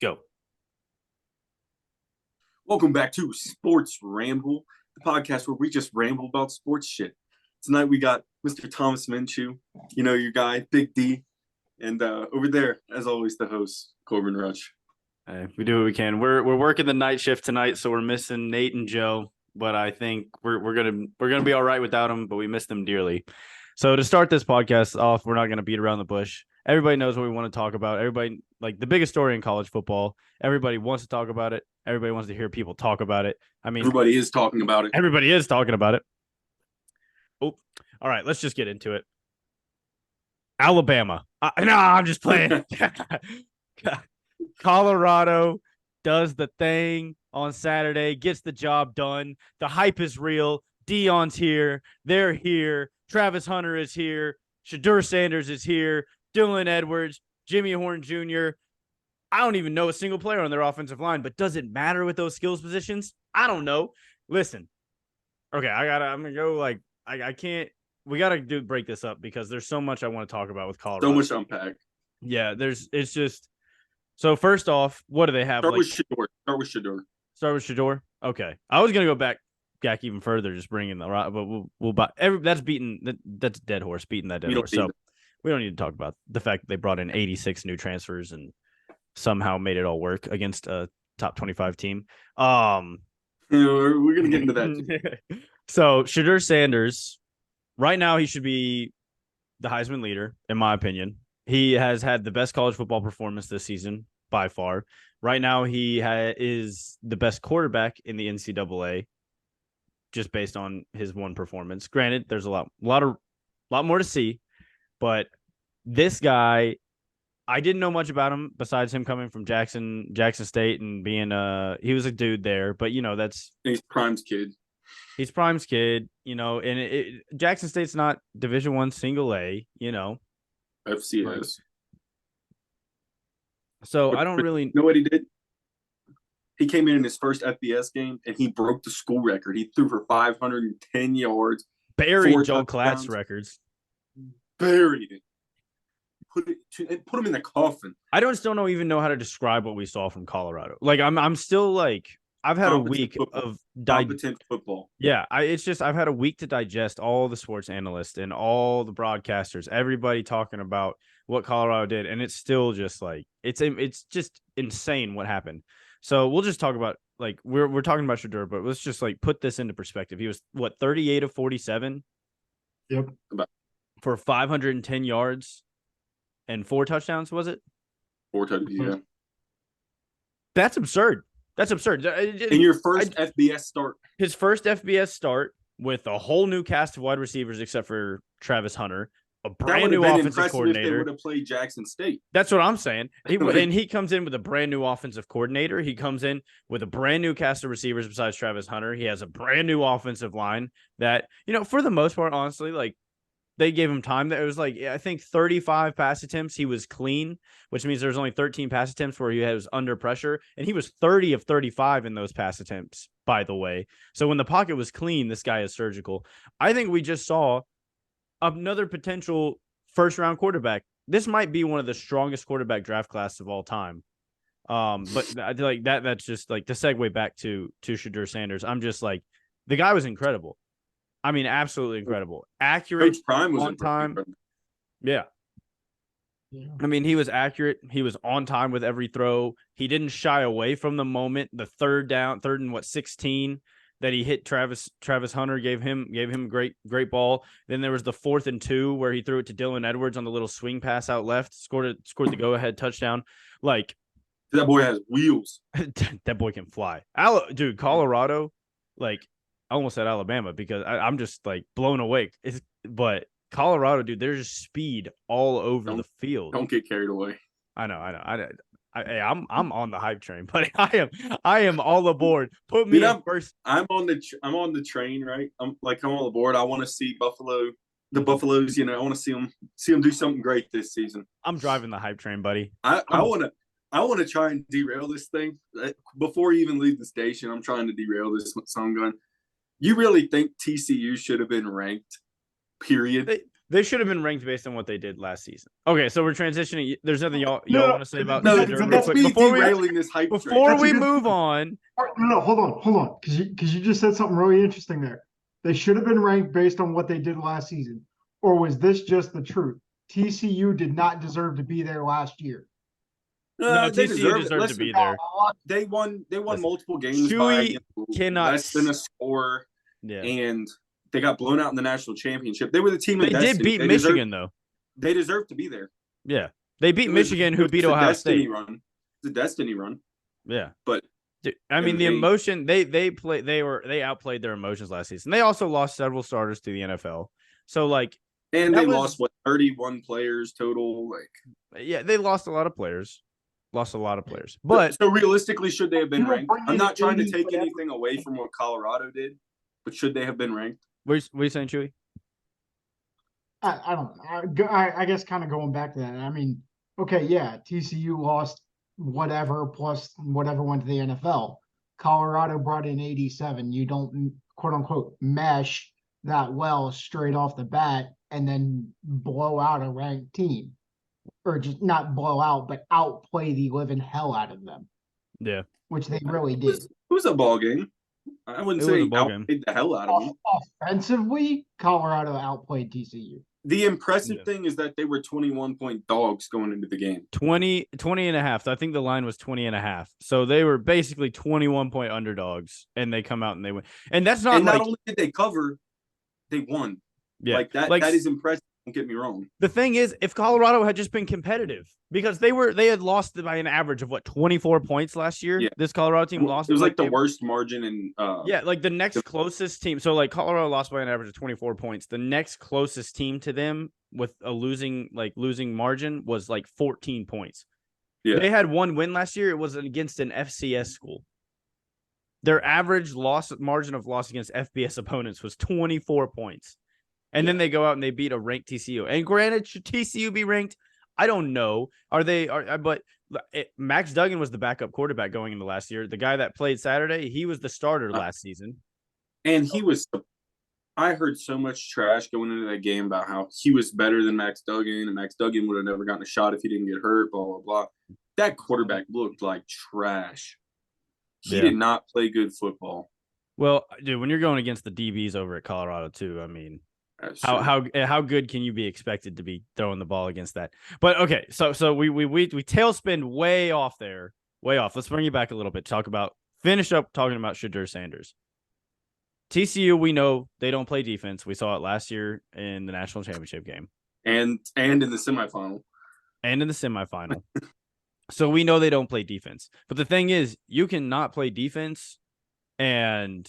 Go. Welcome back to Sports Ramble, the podcast where we just ramble about sports shit. Tonight we got Mr. Thomas Minshew, your guy, Big D, and over there, as always, the host, Corbin Rush. We do what we can. We're working the night shift tonight, so we're missing Nate and Joe. But I think we're gonna be all right without them. But we miss them dearly. So to start this podcast off, we're not gonna beat around the bush. Everybody knows what we want to talk about. Everybody, like, the biggest story in college football. Everybody wants to talk about it. Everybody wants to hear people talk about it. I mean, everybody is talking about it. Everybody is talking about it. Oh, all right. Let's just get into it. Alabama. No, I'm just playing. Colorado does the thing on Saturday, gets the job done. The hype is real. Deion's here. They're here. Travis Hunter is here. Shedeur Sanders is here. Dylan Edwards, Jimmy Horn Jr. I don't even know a single player on their offensive line, but does it matter with those skills positions? I don't know. Listen. Okay, I'm going to go I can't. We got to break this up because there's so much I want to talk about with Colorado. So much to unpack. Yeah, it's just. So first off, what do they have? Start with Shedeur. Start with Shedeur. Okay, I was gonna go back even further, just bringing the rock, but we'll buy that's a dead horse, beating that dead horse. So we don't need to talk about the fact that they brought in 86 new transfers and somehow made it all work against a top 25 team. We're gonna get into that. So Shedeur Sanders, right now he should be the Heisman leader, in my opinion. He has had the best college football performance this season by far. Right now, he is the best quarterback in the NCAA, just based on his one performance. Granted, there's a lot more to see, but this guy, I didn't know much about him besides him coming from Jackson State and being he was a dude there. But he's Prime's kid. He's Prime's kid, and Jackson State's not Division I single A, FCS. Right. So I don't really know what he did. He came in his first FBS game and he broke the school record. He threw for 510 yards. Buried Joe Klatt's records. Buried it. Put him in the coffin. I don't even know how to describe what we saw from Colorado. Like I'm still like I've had a week of competent football. Yeah, I've had a week to digest all the sports analysts and all the broadcasters, everybody talking about what Colorado did, and it's still just like it's just insane what happened. So we'll just talk about we're talking about Shedeur, but let's just put this into perspective. He was 38 of 47. Yep. For 510 yards and 4 touchdowns, was it? 4 touchdowns, yeah. That's absurd. That's absurd. In your first FBS start. His first FBS start with a whole new cast of wide receivers except for Travis Hunter, a brand new offensive coordinator. If they would have played Jackson State. That's what I'm saying. And he comes in with a brand new offensive coordinator. He comes in with a brand new cast of receivers besides Travis Hunter. He has a brand new offensive line that, for the most part, honestly, they gave him time. That it was I think 35 pass attempts. He was clean, which means there's only 13 pass attempts where he was under pressure. And he was 30 of 35 in those pass attempts, by the way. So when the pocket was clean, this guy is surgical. I think we just saw another potential first-round quarterback. This might be one of the strongest quarterback draft classes of all time. But I feel like that's just to segue back to Shedeur Sanders. I'm just the guy was incredible. I mean, absolutely incredible. Accurate. Coach Prime was on time. Yeah. I mean, he was accurate. He was on time with every throw. He didn't shy away from the moment. The third and 16 that he hit Travis Hunter gave him great ball. Then there was the 4th and 2 where he threw it to Dylan Edwards on the little swing pass out left, scored the go-ahead touchdown. That boy has wheels. That boy can fly. Dude, Colorado, I almost said Alabama because I'm just blown away. But Colorado, dude, there's speed all over the field. Don't get carried away. I know. I'm on the hype train, but I am all aboard. Put me in first. I'm on the train, right? I'm on the board. I want to see the Buffaloes. I want to see them do something great this season. I'm driving the hype train, buddy. I want to try and derail this thing before you even leave the station. I'm trying to derail this with some gun. You really think TCU should have been ranked? Period. They should have been ranked based on what they did last season. Okay, so we're transitioning. There's nothing y'all No, want to say about No, Shedeur real let's quick be before we derailing this hype train. before That's a we good move point. on. No, hold on, because you just said something really interesting there. They should have been ranked based on what they did last season, or was this just the truth? TCU did not deserve to be there last year. No, They TCU deserve it. deserved to be there. They won Listen, multiple games by Chewy cannot less than a score, Yeah, and they got blown out in the national championship. They were the team of they destiny. did beat They Michigan though. They deserve to be there. Yeah, they beat Michigan, who beat a Ohio destiny State. Run. It's a destiny run. Yeah, but dude, I mean the emotion they outplayed their emotions last season. They also lost several starters to the NFL. So like, and they lost 31 players total. Like, yeah, they lost a lot of players. But so realistically, should they have been ranked? I'm not trying to take whatever. anything away from what Colorado did, but should they have been ranked? What are you saying, Chewy? I don't know. I guess kind of going back to that. I mean, okay, yeah, TCU lost whatever plus whatever went to the NFL. Colorado brought in 87. You don't quote unquote mesh that well straight off the bat and then blow out a ranked team. Or just not blow out, but outplay the living hell out of them. Yeah. Which they really did. It was a ball game. I wouldn't say outplayed the hell out of them. Offensively, Colorado outplayed TCU. The impressive thing is that they were 21-point dogs going into the game. 20 and a half. So I think the line was 20 and a half. So they were basically 21-point underdogs, and they come out and they win. And that's not not only did they cover, they won. Yeah. Like that is impressive. Don't get me wrong. The thing is, if Colorado had just been competitive, because they had lost by an average of 24 points last year. Yeah. This Colorado team lost. It was like the worst margin in. Like the next closest team. So like Colorado lost by an average of 24 points. The next closest team to them with a losing margin was like 14 points. Yeah. They had one win last year. It was against an FCS school. Their average margin of loss against FBS opponents was 24 points. And then they go out and they beat a ranked TCU. And granted, should TCU be ranked? I don't know. But Max Duggan was the backup quarterback going into last year. The guy that played Saturday, he was the starter last season. And I heard so much trash going into that game about how he was better than Max Duggan, and Max Duggan would have never gotten a shot if he didn't get hurt, blah, blah, blah. That quarterback looked like trash. He did not play good football. Well, dude, when you're going against the DBs over at Colorado too, I mean, how good can you be expected to be throwing the ball against that? But okay, so we tailspin way off there, way off. Let's bring you back a little bit. Finish up talking about Shedeur Sanders. TCU, we know they don't play defense. We saw it last year in the national championship game, and in the semifinal, So we know they don't play defense. But the thing is, you cannot play defense, and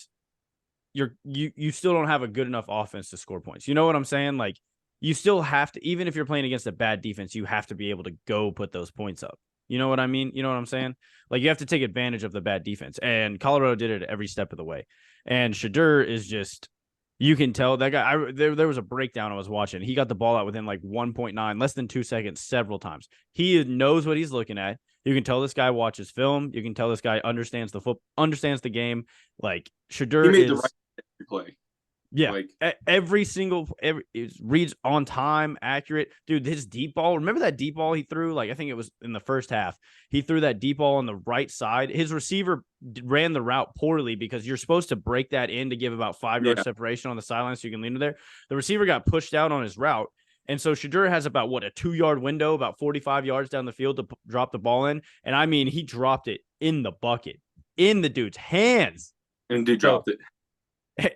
you still don't have a good enough offense to score points. You know what I'm saying? Like, you still have to, even if you're playing against a bad defense, you have to be able to go put those points up. You know what I mean? You know what I'm saying? Like, you have to take advantage of the bad defense. And Colorado did it every step of the way. And Shedeur is just, you can tell that guy. There was a breakdown I was watching. He got the ball out within like 1.9, less than 2 seconds several times. He knows what he's looking at. You can tell this guy watches film. You can tell this guy understands the game. Like, Shedeur the right play. Yeah, every it reads on time, accurate. Dude, his deep ball. Remember that deep ball he threw? Like, I think it was in the first half. He threw that deep ball on the right side. His receiver ran the route poorly because you're supposed to break that in to give about 5 yard separation on the sideline so you can lean to there. The receiver got pushed out on his route. And so Shedeur has about a 2 yard window, about 45 yards down the field to drop the ball in. And I mean, he dropped it in the bucket, in the dude's hands. And dude dropped it.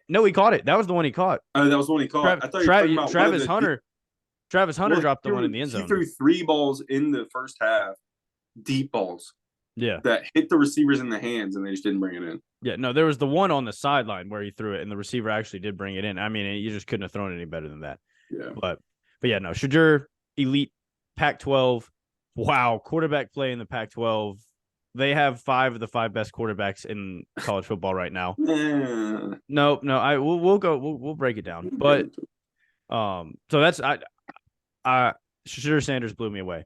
No, he caught it. That was the one he caught. Oh, that was the one he caught. I thought you were talking about Travis Hunter. Travis Hunter dropped the one in the end zone. He threw 3 balls in the first half, deep balls. Yeah. That hit the receivers in the hands, and they just didn't bring it in. Yeah, no, there was the one on the sideline where he threw it, and the receiver actually did bring it in. I mean, you just couldn't have thrown it any better than that. Yeah. But yeah, no, Shedeur, elite Pac-12. Wow, quarterback play in the Pac-12. They have 5 of the 5 best quarterbacks in college football right now. No, we'll break it down. But so that's Shedeur Sanders blew me away.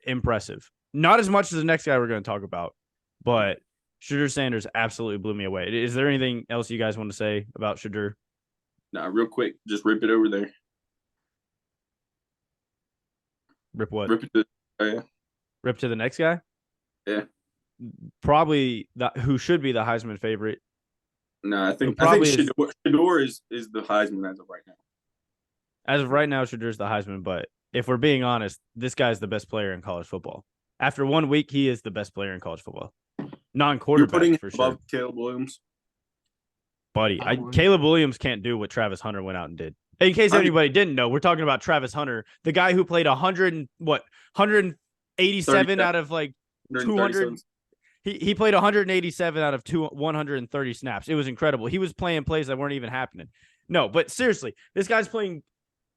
Impressive. Not as much as the next guy we're going to talk about, but Shedeur Sanders absolutely blew me away. Is there anything else you guys want to say about Shedeur? Nah, real quick, just rip it over there. Rip what? Rip it to, yeah. Rip to the next guy? Yeah. Probably who should be the Heisman favorite. No, I think probably Shedeur is the Heisman as of right now. As of right now, Shedeur's the Heisman, but if we're being honest, this guy's the best player in college football. After 1 week, he is the best player in college football. Non-quarterback, You're putting him for above sure. Caleb Williams? Buddy, Caleb Williams can't do what Travis Hunter went out and did. In case anybody didn't know, we're talking about Travis Hunter, the guy who played 187 out of like 200. He played 187 out of 130 snaps. It was incredible. He was playing plays that weren't even happening. No, but seriously, this guy's playing,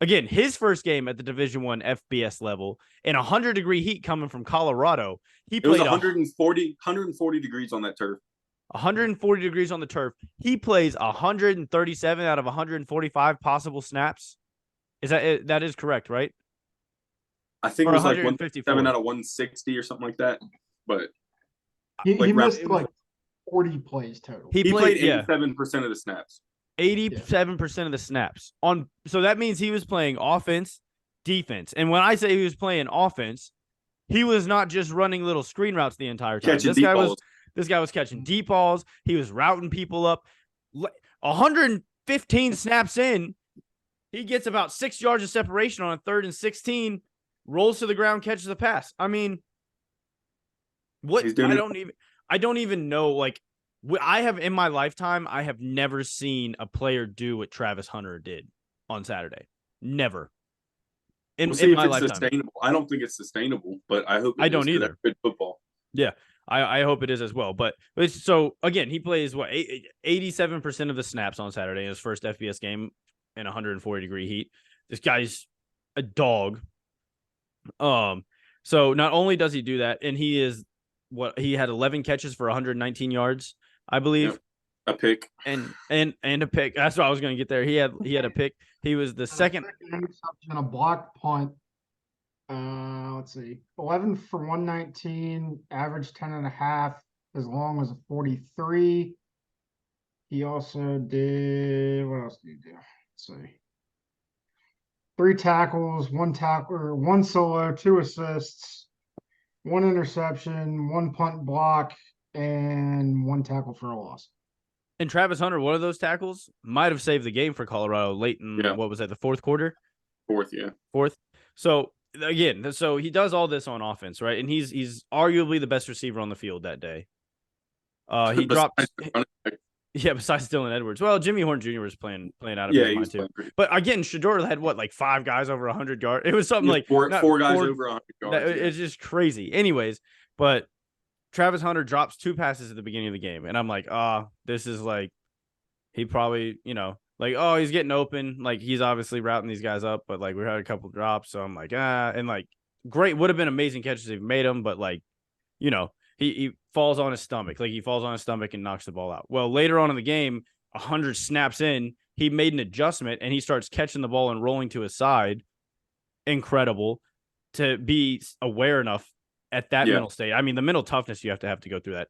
again, his first game at the Division I FBS level in 100-degree heat coming from Colorado. It was 140 degrees on that turf. 140 degrees on the turf. He plays 137 out of 145 possible snaps. That is correct, right? I think it was like 157 out of 160 or something like that. But he missed like 40 plays total. He played 87% of the snaps. 87% of the snaps. So that means he was playing offense, defense. And when I say he was playing offense, he was not just running little screen routes the entire time. This guy was catching deep balls. He was routing people up. 115 snaps in, he gets about 6 yards of separation on a 3rd and 16, rolls to the ground, catches the pass. I mean, I don't even know. Like, I have in my lifetime, I have never seen a player do what Travis Hunter did on Saturday. Never. In my lifetime. Sustainable. I don't think it's sustainable, but I hope I don't either. Good football. Yeah. I hope it is as well. But so again, he plays 87% of the snaps on Saturday in his first FBS game in 140-degree heat. This guy's a dog. So not only does he do that, and he had 11 catches for 119 yards, I believe. Yep. A pick. And a pick. That's what I was going to get there. He had a pick. He was the second interception, a block punt. Let's see, 11 for 119, average 10.5, as long as a 43. He also did, what else did he do? Let's see. 3 tackles, 1 solo, 2 assists, 1 interception, 1 punt block, and 1 tackle for a loss. And Travis Hunter, one of those tackles might have saved the game for Colorado late in, what was that, the fourth quarter? Fourth, yeah. Fourth. So, again, he does all this on offense, right? And he's arguably the best receiver on the field that day. He dropped... Yeah, besides Dylan Edwards. Well, Jimmy Horn Jr. was playing out of his mind too. But again, Shedeur had like 5 guys over 100 yards. It was something like four guys over 100 yards. It's just crazy. Anyways, but Travis Hunter drops 2 passes at the beginning of the game, and I'm like, this is like, he probably, he's getting open. Like, he's obviously routing these guys up, but like we had a couple drops, so I'm like, and like, great, would have been amazing catches if he made them, but like, he falls on his stomach. Like, he falls on his stomach and knocks the ball out. Well, later on in the game, 100 snaps in, he made an adjustment, and he starts catching the ball and rolling to his side. Incredible to be aware enough at that mental state. I mean, the mental toughness you have to go through that.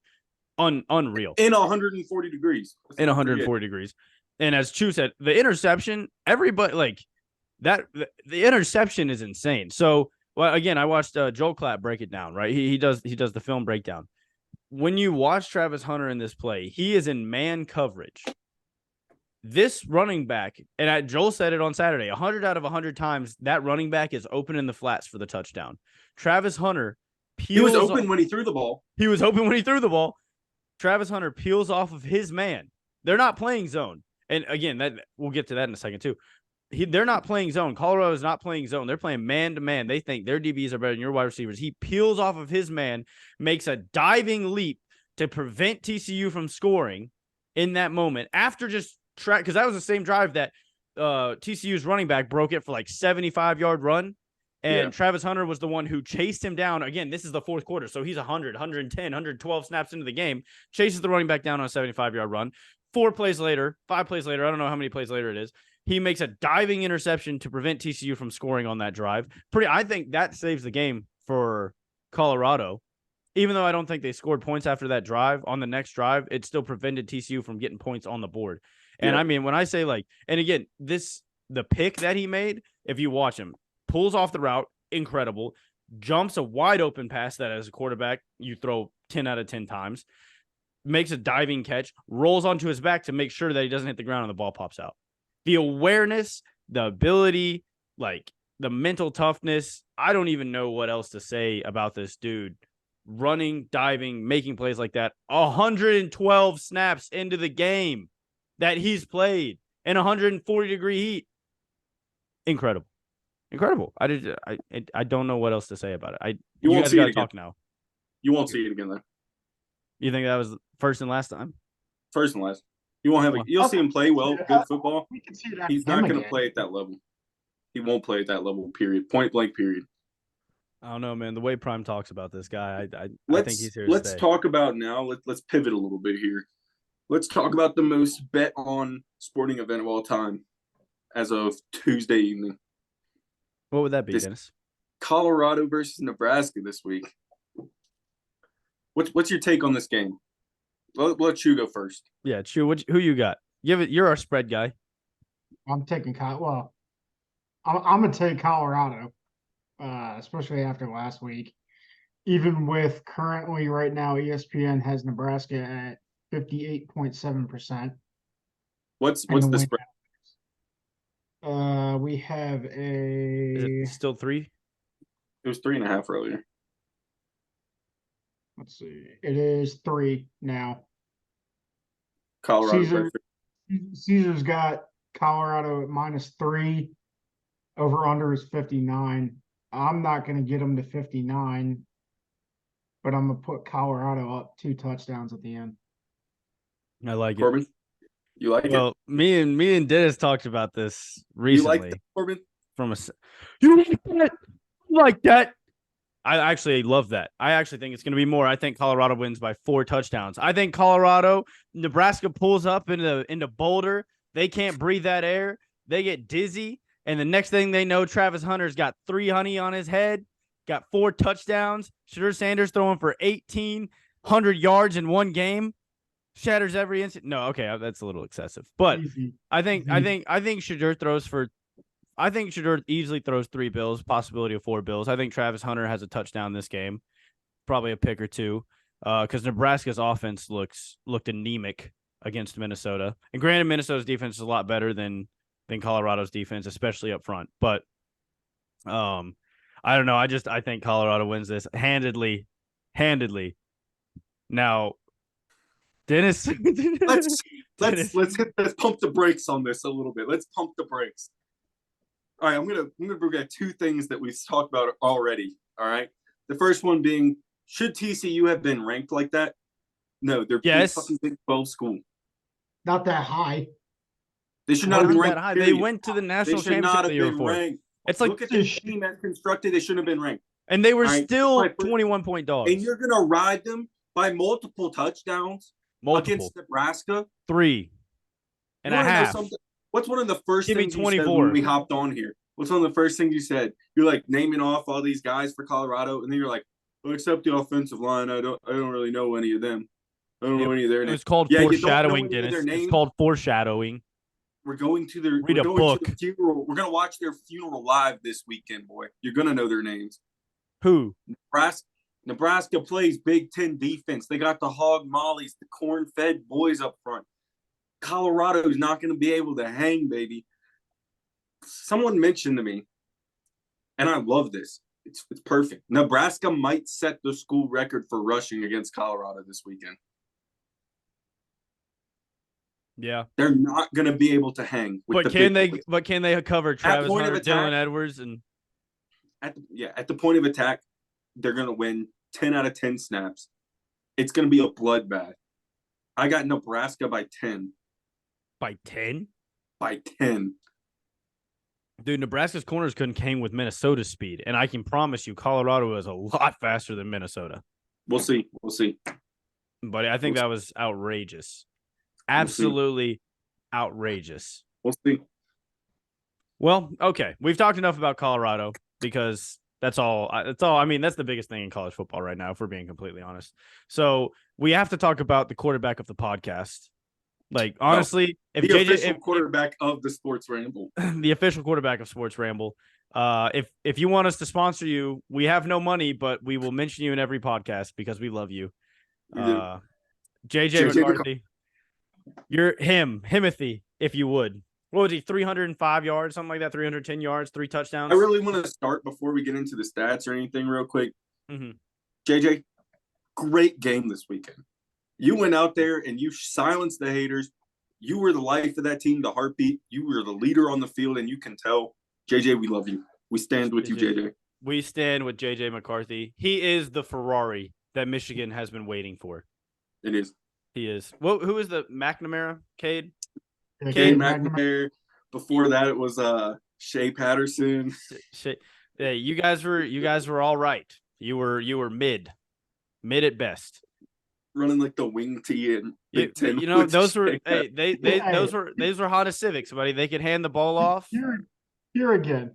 Unreal. In 140 degrees. In 140 degrees. And as Chu said, the interception, everybody, like, that, the interception is insane. So, well, again, I watched Joel Klatt break it down, right? He does the film breakdown. When you watch Travis Hunter in this play, he is in man coverage. This running back, and Joel said it on Saturday, 100 out of 100 times, that running back is open in the flats for the touchdown. Travis Hunter he was open when he threw the ball. He was open when he threw the ball. Travis Hunter peels off of his man. They're not playing zone. And again, that we'll get to that in a second too. They're not playing zone. Colorado is not playing zone. They're playing man-to-man. They think their DBs are better than your wide receivers. He peels off of his man, makes a diving leap to prevent TCU from scoring in that moment after just track, because that was the same drive that TCU's running back broke it for like 75-yard run. And Travis Hunter was the one who chased him down. Again, this is the fourth quarter, so he's 100, 110, 112 snaps into the game, chases the running back down on a 75-yard run. 5 plays later, I don't know how many plays later it is, he makes a diving interception to prevent TCU from scoring on that drive. I think that saves the game for Colorado. Even though I don't think they scored points after that drive, on the next drive, it still prevented TCU from getting points on the board. And I mean, when I say like, and again, the pick that he made, if you watch him, pulls off the route, incredible. Jumps a wide open pass that as a quarterback you throw 10 out of 10 times. Makes a diving catch, rolls onto his back to make sure that he doesn't hit the ground and the ball pops out. The awareness, the ability, like the mental toughness. I don't even know what else to say about this dude. Running, diving, making plays like that. 112 snaps into the game that he's played in 140-degree heat. Incredible. I don't know what else to say about it. You guys got to talk now. You won't see it again, though. You think that was first and last time? First and last. You won't have it. You'll see him play good football. We can see that. He's not going to play at that level. He won't play at that level, period. Point blank, period. I don't know, man. The way Prime talks about this guy, I think he's here to Let's stay. talk about now. Let's pivot a little bit here. Let's talk about the most bet on sporting event of all time as of Tuesday evening. What would that be, Dennis? Colorado versus Nebraska this week. What's your take on this game? Let you go first. Yeah, Chew, who you got? You're our spread guy. I'm taking I'm gonna take Colorado, especially after last week. Even with currently right now, ESPN has Nebraska at 58.7%. What's the spread? We have Is it still 3? It was 3.5 earlier. Let's see. It is 3 now. Colorado. Caesar's got Colorado at -3. Over under is 59. I'm not going to get them to 59, but I'm going to put Colorado up 2 touchdowns at the end. I like Corbin, it. You like it? Well, me and Dennis talked about this recently. You like that, Corbin? You like that? I actually love that. I actually think it's going to be more. I think Colorado wins by 4 touchdowns. I think Nebraska pulls up into Boulder. They can't breathe that air. They get dizzy. And the next thing they know, Travis Hunter's got 3 honey on his head, got 4 touchdowns. Shedeur Sanders throwing for 1,800 yards in one game. Shatters every instant. No, okay, that's a little excessive. But I think Shedeur easily throws 3 bills, possibility of 4 bills. I think Travis Hunter has a touchdown this game, probably a pick or 2, because Nebraska's offense looked anemic against Minnesota. And granted, Minnesota's defense is a lot better than Colorado's defense, especially up front. But I don't know. I think Colorado wins this handedly. Now, Dennis, let's pump the brakes on this a little bit. Let's pump the brakes. All right, I'm gonna bring out 2 things that we've talked about already. All right, the first one being, should TCU have been ranked like that? No, they're fucking Big 12 school. Not that high. They should not have been ranked. That high. They went to the national championship the year before. Ranked. It's like, look at the team that's constructed. They shouldn't have been ranked. And they were still 21-point dogs. And you're gonna ride them by multiple touchdowns against Nebraska. 3.5. What's one of the first things you said when we hopped on here? What's one of the first things you said? You're like naming off all these guys for Colorado, and then you're like, well, except the offensive line, I don't really know any of them. I don't know any of their names. It's called foreshadowing, Dennis. It's called foreshadowing. We're going to their funeral. We're gonna watch their funeral live this weekend, boy. You're gonna know their names. Who? Nebraska plays Big Ten defense. They got the hog mollies, the corn-fed boys up front. Colorado is not going to be able to hang, baby. Someone mentioned to me, and I love this. It's perfect. Nebraska might set the school record for rushing against Colorado this weekend. Yeah, they're not going to be able to hang. But can they cover Travis Hunter, Dylan Edwards, and at the point of attack, they're going to win 10 out of 10 snaps. It's going to be a bloodbath. I got Nebraska by 10. By 10? By 10. Dude, Nebraska's corners couldn't hang with Minnesota's speed, and I can promise you Colorado is a lot faster than Minnesota. We'll see. But I think that was outrageous. Absolutely outrageous. We'll see. Well, okay. We've talked enough about Colorado because that's all. I mean, that's the biggest thing in college football right now, if we're being completely honest. So we have to talk about the quarterback of the podcast. Like, honestly, the official quarterback of the Sports Ramble, the official quarterback of Sports Ramble, If you want us to sponsor you, we have no money, but we will mention you in every podcast because we love you. JJ McCarthy. You're Himothy, if you would. What was he, 305 yards, something like that, 310 yards, 3 touchdowns? I really want to start before we get into the stats or anything real quick. Mm-hmm. JJ, great game this weekend. You went out there and you silenced the haters. You were the life of that team, the heartbeat. You were the leader on the field, and you can tell. JJ, we love you. We stand with you, JJ. We stand with JJ McCarthy. He is the Ferrari that Michigan has been waiting for. It is. He is. Well, who is the McNamara? Cade? Cade McNamara. Before that, it was Shea Patterson. Yeah, you guys were all right. You were mid at best. Running like the wing tee and Big Ten. You know, those were those were Honda Civics, buddy. They could hand the ball off. Here again.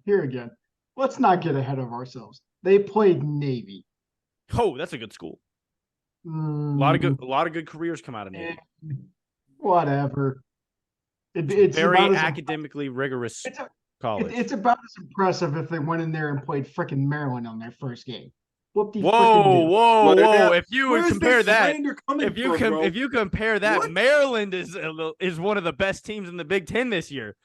Let's not get ahead of ourselves. They played Navy. Oh, that's a good school. A lot of good careers come out of Navy. Whatever. It's very academically rigorous college. It's about as impressive if they went in there and played freaking Maryland on their first game. Whoa! If you compare that, if you compare that, what? Maryland is one of the best teams in the Big Ten this year.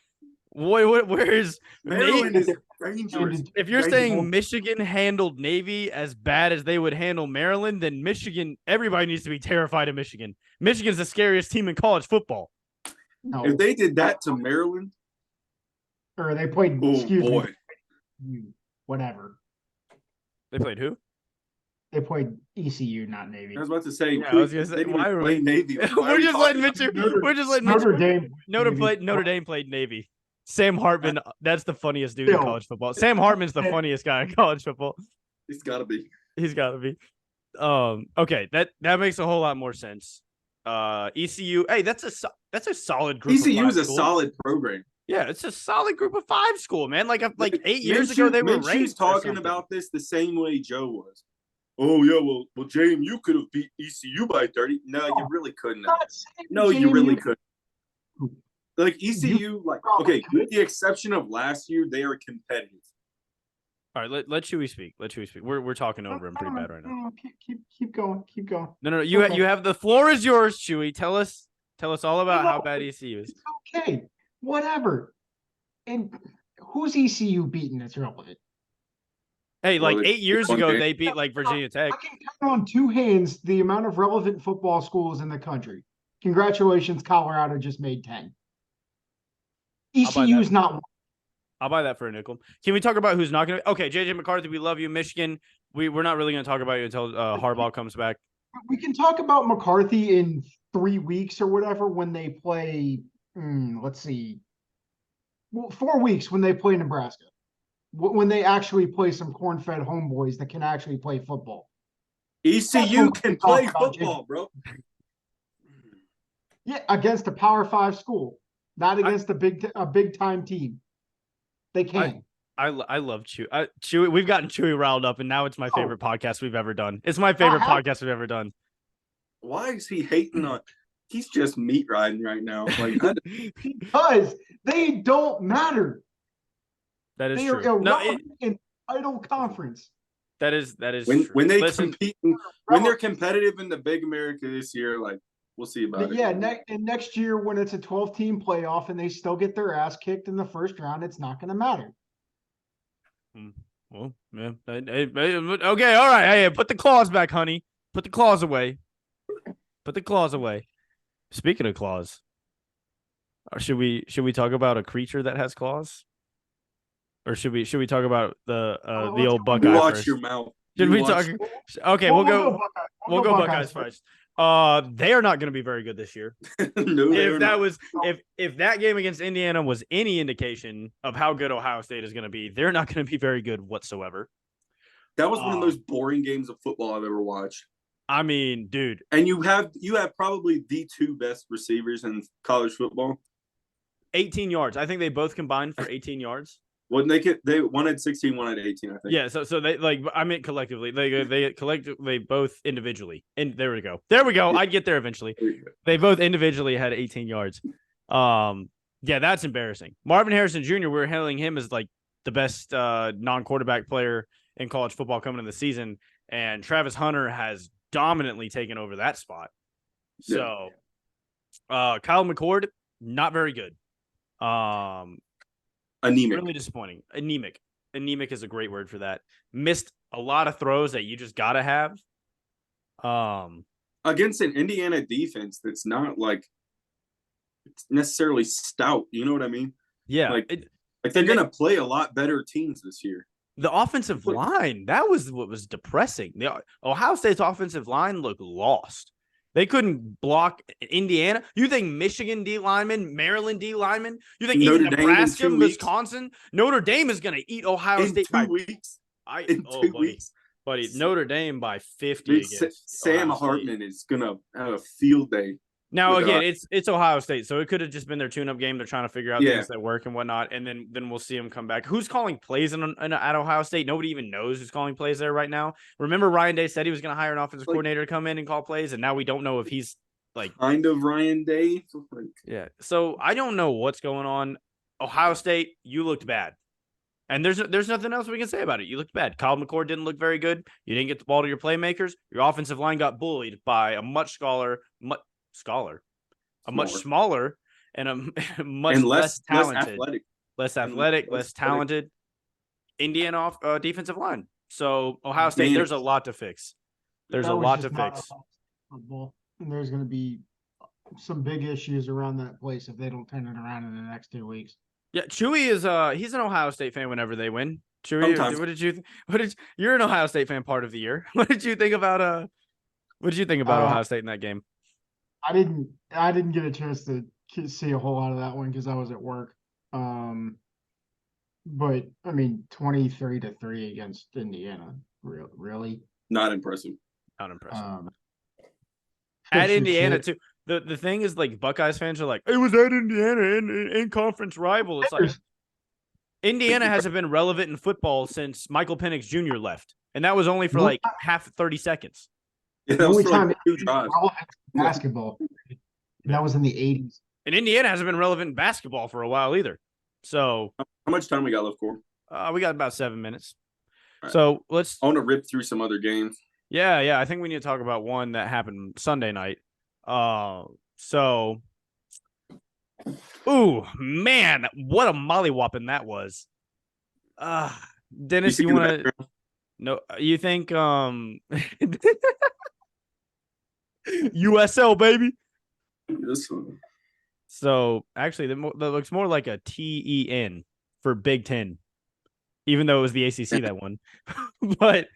Where's Maryland is dangerous. If you're saying Michigan handled Navy as bad as they would handle Maryland, then everybody needs to be terrified of Michigan. Michigan's the scariest team in college football. No. If they did that to Maryland, or they played, whatever. They played who? They played ECU, not Navy. I was about to say, I was going to say, why are we Navy? We're just letting Mitchell. Notre Dame played Navy. Sam Hartman, that's the funniest dude in college football. Sam Hartman's the funniest guy in college football. He's got to be. Okay, that makes a whole lot more sense. ECU, hey, that's a solid group. ECU is a solid program. Yeah, it's a solid group of 5 school, man. Like 8 years ago, they were ranked. She's talking about this the same way Joe was. Oh yeah, well, James, you could have beat ECU by 30. No, you really couldn't have. No, you really couldn't. Like ECU, okay, with the exception of last year, they are competitive. All right, let Chewy speak. We're talking over him pretty bad right now. No, keep going. No. You have the floor is yours, Chewy. Tell us all about how bad ECU is. Okay, whatever. And who's ECU beating that's relevant? Hey, 8 years ago, they beat Virginia Tech. I can count on 2 hands the amount of relevant football schools in the country. Congratulations, Colorado just made 10. ECU's not one. I'll buy that for a nickel. Can we talk about who's not going to? Okay, JJ McCarthy, we love you, Michigan. We're not really going to talk about you until Harbaugh comes back. We can talk about McCarthy in 3 weeks or whatever when they play. Let's see. 4 weeks when they play Nebraska. When they actually play some corn-fed homeboys that can actually play football. ECU can play football, bro. Yeah, against a Power 5 school, not against a big-time team. They can. I love Chewy. Chewy. We've gotten Chewy riled up, and now it's my favorite podcast we've ever done. It's my favorite podcast we've ever done. Why is he hating on? He's just meat riding right now. Because they don't matter. That is they true. They are irrelevant in title conference. That is when they compete, when they're competitive in the Big America this year, we'll see about it. Yeah, and next year when it's a 12-team playoff and they still get their ass kicked in the first round, it's not going to matter. Well, yeah. Okay, all right. Hey, put the claws back, honey. Put the claws away. Speaking of claws, should we talk about a creature that has claws? Or should we talk about the old Buckeye watch first? Your mouth. Should we talk? Okay, we'll go Buckeyes first. They are not going to be very good this year. No, if that game against Indiana was any indication of how good Ohio State is going to be, they're not going to be very good whatsoever. That was one of those boring games of football I've ever watched. I mean, dude. And you have probably the 2 best receivers in college football. 18 yards. I think they both combined for 18 yards. Well, they one had 16, one had 18, I think. Yeah, so they I meant collectively. They collectively both individually. And there we go. I'd get there eventually. They both individually had 18 yards. Yeah, that's embarrassing. Marvin Harrison Jr., we're hailing him as the the best non-quarterback player in college football coming into the season, and Travis Hunter has dominantly taken over that spot. So, Kyle McCord, not very good. Anemic. Really disappointing. Anemic. Anemic is a great word for that. Missed a lot of throws that you just gotta have. Against an Indiana defense that's not like necessarily stout. You know what I mean? Yeah. Like they're gonna play a lot better teams this year. The offensive line, that was what was depressing. The Ohio State's offensive line looked lost. They couldn't block Indiana. You think Michigan D lineman, Maryland D lineman? You think even Nebraska, Wisconsin, Notre Dame is going to eat Ohio State by 2 weeks? Buddy, Notre Dame by 50 against Sam Hartman is going to have a field day. Now, again, it's Ohio State, so it could have just been their tune-up game. They're trying to figure out things that work and whatnot, and then we'll see them come back. Who's calling plays at Ohio State? Nobody even knows who's calling plays there right now. Remember, Ryan Day said he was going to hire an offensive coordinator to come in and call plays, and now we don't know if he's kind of Ryan Day. Yeah. So I don't know what's going on. Ohio State, you looked bad. And there's nothing else we can say about it. You looked bad. Kyle McCord didn't look very good. You didn't get the ball to your playmakers. Your offensive line got bullied by a much smaller, and a much less talented, less athletic, less talented Indiana defensive line. So Ohio State, there's a lot to fix. There's a lot to fix. Football. And there's going to be some big issues around that place if they don't turn it around in the next 2 weeks. Yeah, Chewy is he's an Ohio State fan whenever they win. Chewy, you're an Ohio State fan part of the year. What did you think about Ohio State in that game? I didn't get a chance to see a whole lot of that one because I was at work. But I mean, 23-3 against Indiana, really not impressive. Not impressive. At Indiana too. The thing is, like, Buckeyes fans are like, it was at Indiana in conference rival. It's like Indiana hasn't been relevant in football since Michael Penix Jr. left, and that was only for like 30 seconds. Yeah, that was for like 2 drives. Basketball. And that was in the 80s. And Indiana hasn't been relevant in basketball for a while either. So how much time we got left, Corey? We got about 7 minutes. Right. So I want to rip through some other games. Yeah. I think we need to talk about one that happened Sunday night. Ooh, man, what a mollywhopping that was. Dennis, you want to? No, you think USL, baby? This one. So actually, that looks more like a TEN for Big Ten, even though it was the ACC that won. But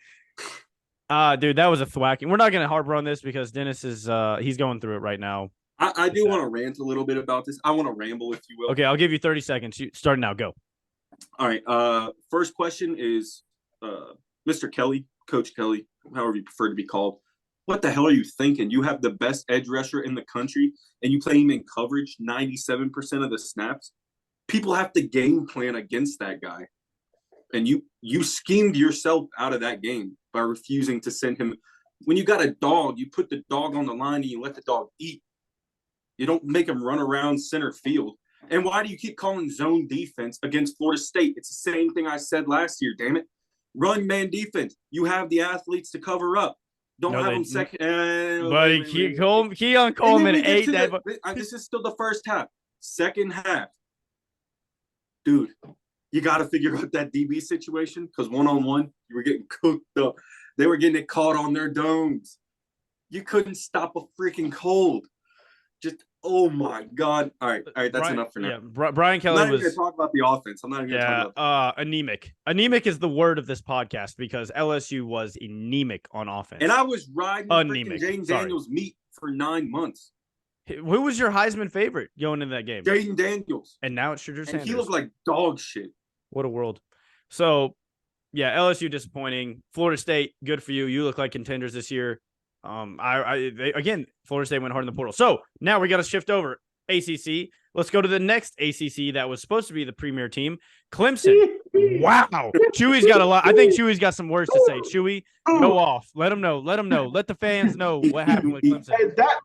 dude, that was a thwacking. We're not going to harbor on this because Dennis is he's going through it right now. I do want to rant a little bit about this. I want to ramble, if you will. Okay, I'll give you 30 seconds. Start now. Go. All right. First question is Mr. Kelly, Coach Kelly, however you prefer to be called. What the hell are you thinking? You have the best edge rusher in the country, and you play him in coverage 97% of the snaps. People have to game plan against that guy. And you schemed yourself out of that game by refusing to send him. When you got a dog, you put the dog on the line and you let the dog eat. You don't make him run around center field. And why do you keep calling zone defense against Florida State? It's the same thing I said last year, damn it. Run man defense. You have the athletes to cover up. Don't have them second. Buddy, Keon Coleman ate that. This is still the first half. Second half. Dude, you got to figure out that DB situation because one-on-one, you were getting cooked up. They were getting it caught on their domes. You couldn't stop a freaking cold. Just, oh, my God. All right, that's enough for now. Yeah, Brian Kelly I'm not even going to talk about the offense. I'm not even going to talk about anemic. Anemic is the word of this podcast because LSU was anemic on offense. And I was riding Jaden Daniels' meat for 9 months. Who was your Heisman favorite going into that game? Jaden Daniels. And now it's Shedeur Sanders. And he looked like dog shit. What a world. So, yeah, LSU disappointing. Florida State, good for you. You look like contenders this year. Again, Florida State went hard in the portal. So now we got to shift over ACC. Let's go to the next ACC that was supposed to be the premier team, Clemson. Wow. Chewy's got a lot. I think Chewy's got some words to say. Chewy, go off. Let them know. Let the fans know what happened with Clemson.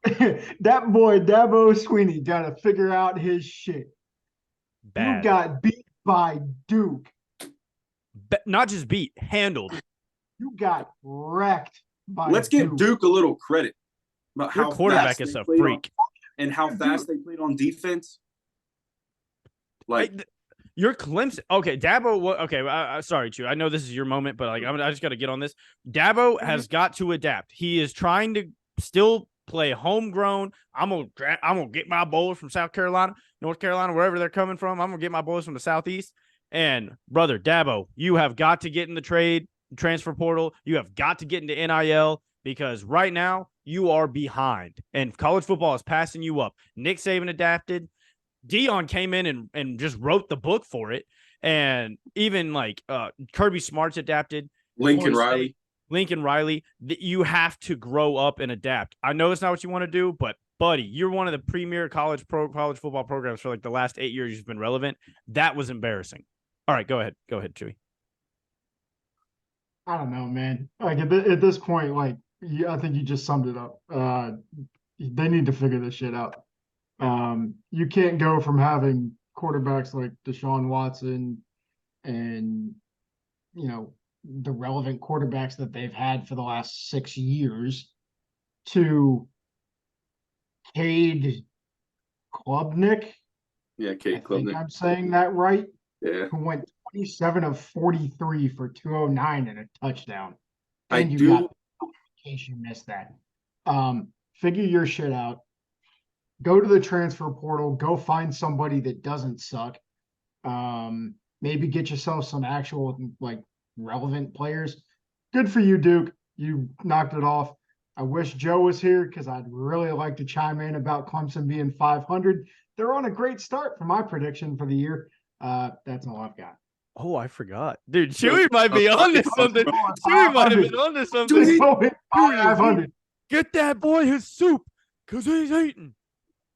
Hey, that boy, Dabo Sweeney, got to figure out his shit. Bad. You got beat by Duke. not just beat, handled. You got wrecked by Let's give Duke a little credit about Your how quarterback fast is they a played freak. and how fast they played on defense. Like Your Clemson. Okay, Dabo. Okay, sorry, Chew. I know this is your moment, but like I just got to get on this. Dabo has got to adapt. He is trying to still play homegrown. I'm gonna get my bowlers from South Carolina, North Carolina, wherever they're coming from. I'm gonna get my boys from the Southeast. And brother Dabo, you have got to get in the transfer portal. You have got to get into NIL because right now you are behind, and college football is passing you up. Nick Saban adapted. Dion came in and just wrote the book for it. And even like Kirby Smart's adapted. Lincoln Riley. You have to grow up and adapt. I know it's not what you want to do, but buddy, you're one of the premier college football programs for like the last 8 years. You've been relevant. That was embarrassing. All right, go ahead, Chewy. I don't know, man. Like at this point, like I think you just summed it up. They need to figure this shit out. You can't go from having quarterbacks like Deshaun Watson and, the relevant quarterbacks that they've had for the last 6 years to Cade Klubnik. Yeah, Cade I think Klubnik. I'm saying that right. Yeah. Who went 27 of 43 for 209 and a touchdown. I And you do. got, in case you missed that. Figure your shit out. Go to the transfer portal. Go find somebody that doesn't suck. Maybe get yourself some actual like relevant players. Good for you, Duke. You knocked it off. I wish Joe was here because I'd really like to chime in about Clemson being 500. They're on a great start for my prediction for the year. That's all I've got. Oh, I forgot. Dude, Chewy might be on to something. Chewy might have been on to something. Chewy, 500. Get that boy his soup because he's eating.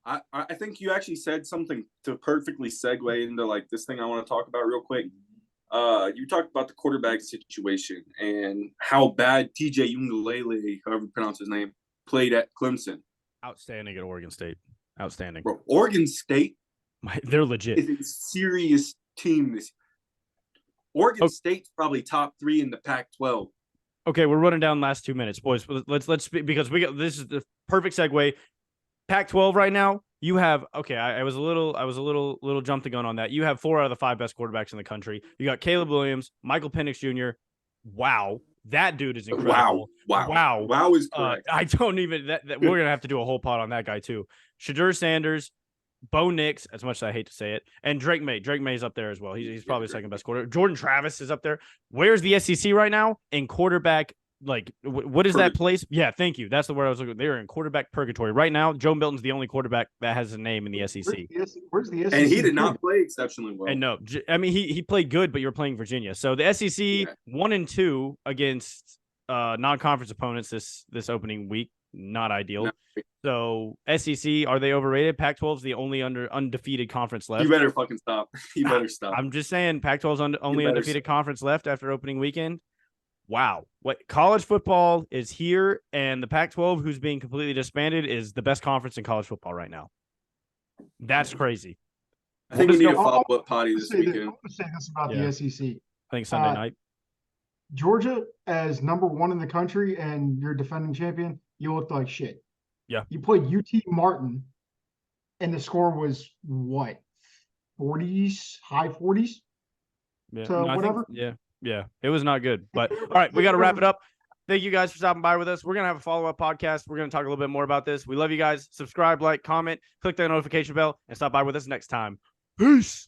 I think you actually said something to perfectly segue into like this thing I want to talk about real quick. You talked about the quarterback situation and how bad TJ Uiagalelei, however you pronounce his name, played at Clemson. Outstanding at Oregon State. Outstanding. Bro, Oregon State they're legit. is a serious team this year. Oregon State's probably top 3 in the Pac-12. Okay, we're running down the last 2 minutes, boys. Let's speak because this is the perfect segue. Pac-12 right now, you have I was a little jumped the gun on that. You have 4 out of the 5 best quarterbacks in the country. You got Caleb Williams, Michael Penix Jr. Wow, that dude is incredible. Wow is correct. I don't even that we're gonna have to do a whole pod on that guy too. Shedeur Sanders, Bo Nix, as much as I hate to say it, and Drake May. Drake May's up there as well. He's probably the second best quarterback. Jordan Travis is up there. Where's the SEC right now in quarterback? Like, what is that place? Yeah, thank you. That's the word I was looking. They're in quarterback purgatory right now. Joe Milton's the only quarterback that has a name in the SEC. Where's the SEC? And he did not play exceptionally well. And no, I mean he played good, but you're playing Virginia. So the SEC 1-2 against non-conference opponents this opening week, not ideal. No. So SEC, are they overrated? Pac-12 is the only undefeated conference left. You better fucking stop. You better stop. I'm just saying, Pac-12's only undefeated conference left after opening weekend. Wow. What college football is here, and the Pac-12, who's being completely disbanded, is the best conference in college football right now. That's crazy. I think we need to follow up potty this weekend. I want to say this about the SEC. I think Sunday night. Georgia, as number 1 in the country and you're defending champion, you looked like shit. Yeah. You played UT Martin, and the score was what? 40s, high 40s? Yeah. So whatever. Yeah, it was not good. But all right, we got to wrap it up. Thank you guys for stopping by with us. We're going to have a follow-up podcast. We're going to talk a little bit more about this. We love you guys. Subscribe, like, comment, click that notification bell, and stop by with us next time. Peace.